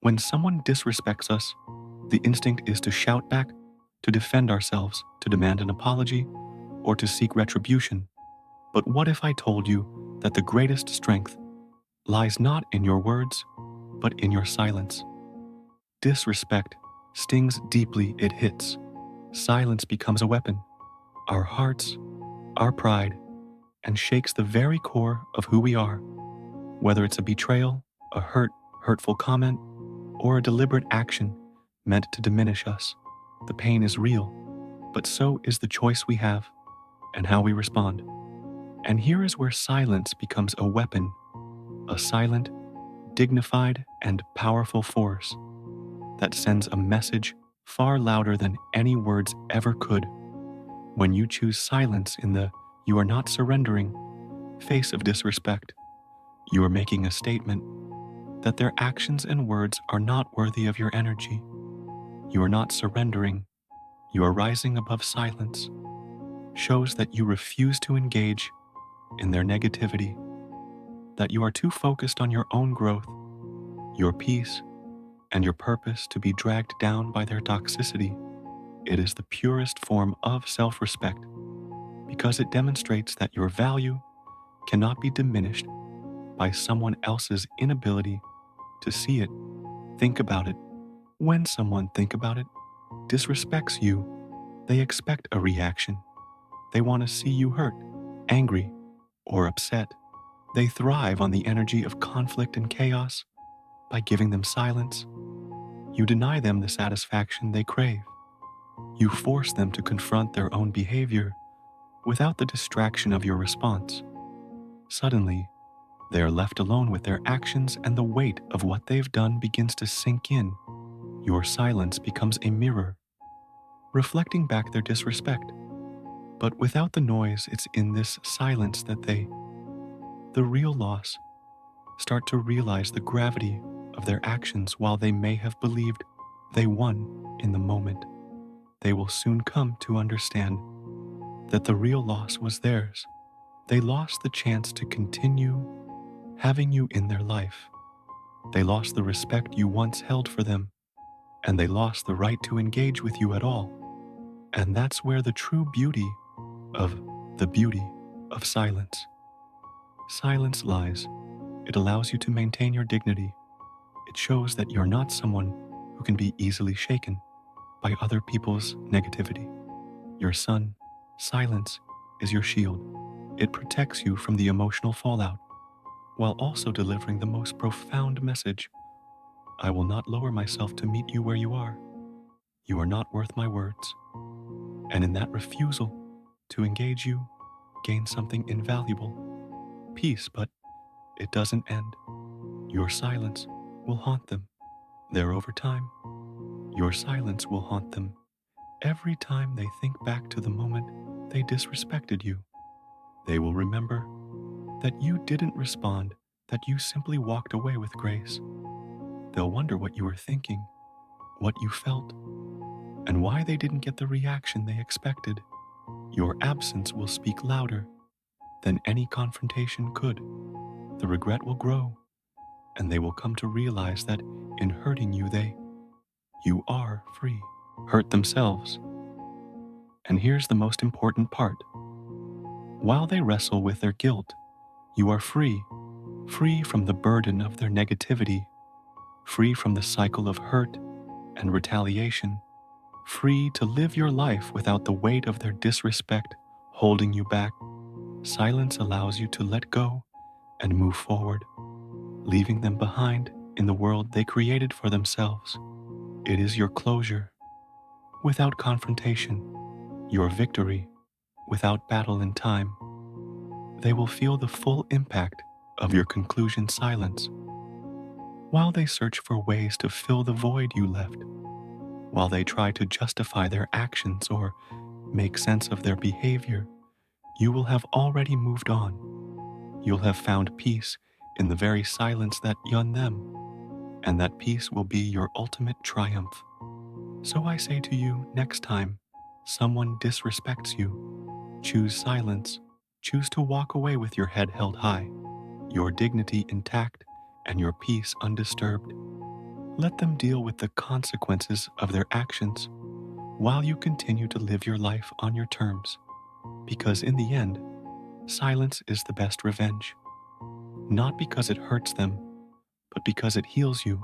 When someone disrespects us, the instinct is to shout back, to defend ourselves, to demand an apology, or to seek retribution. But what if I told you that the greatest strength lies not in your words, but in your silence? Disrespect stings deeply, it hits. Silence becomes a weapon. Our hearts, our pride, and shakes the very core of who we are. Whether it's a betrayal, a hurtful comment, or a deliberate action meant to diminish us, the pain is real, but so is the choice we have and how we respond. And here is where silence becomes a weapon, a silent, dignified, and powerful force that sends a message far louder than any words ever could. When you choose silence in the "you are not surrendering" face of disrespect, you are making a statement that their actions and words are not worthy of your energy. You are not surrendering, you are rising above silence, shows that you refuse to engage in their negativity, that you are too focused on your own growth, your peace, and your purpose to be dragged down by their toxicity. It is the purest form of self-respect because it demonstrates that your value cannot be diminished by someone else's inability to see it, think about it. When someone, think about it, disrespects you, they expect a reaction. They want to see you hurt, angry, or upset. They thrive on the energy of conflict and chaos. By giving them silence, you deny them the satisfaction they crave. You force them to confront their own behavior without the distraction of your response. Suddenly, they are left alone with their actions, and the weight of what they've done begins to sink in. Your silence becomes a mirror, reflecting back their disrespect. But without the noise, it's in this silence that the real loss, start to realize the gravity of their actions. While they may have believed they won in the moment, they will soon come to understand that the real loss was theirs. They lost the chance to continue having you in their life. They lost the respect you once held for them, and they lost the right to engage with you at all. And that's where the true beauty of silence. Silence lies. It allows you to maintain your dignity. It shows that you're not someone who can be easily shaken by other people's negativity. Your son, silence is your shield. It protects you from the emotional fallout, while also delivering the most profound message. I will not lower myself to meet you where you are. You are not worth my words. And in that refusal to engage, you gain something invaluable, peace. But it doesn't end. Your silence will haunt them. There over time, your silence will haunt them every time they think back to the moment they disrespected you. They will remember that you didn't respond, that you simply walked away with grace. They'll wonder what you were thinking, what you felt, and why they didn't get the reaction they expected. Your absence will speak louder than any confrontation could. The regret will grow, and they will come to realize that in hurting you, you are free. Hurt themselves. And here's the most important part. While they wrestle with their guilt, you are free from the burden of their negativity, free from the cycle of hurt and retaliation, free to live your life without the weight of their disrespect holding you back. Silence allows you to let go and move forward, leaving them behind in the world they created for themselves. It is your closure without confrontation, your victory without battle in time. They will feel the full impact of your conclusion silence while they search for ways to fill the void you left, while they try to justify their actions or make sense of their behavior. You will have already moved on. You'll have found peace in the very silence that yawned them, and that peace will be your ultimate triumph. So I say to you, next time someone disrespects you, choose silence. Choose to walk away with your head held high, your dignity intact, and your peace undisturbed. Let them deal with the consequences of their actions while you continue to live your life on your terms, because in the end, silence is the best revenge. Not because it hurts them, but because it heals you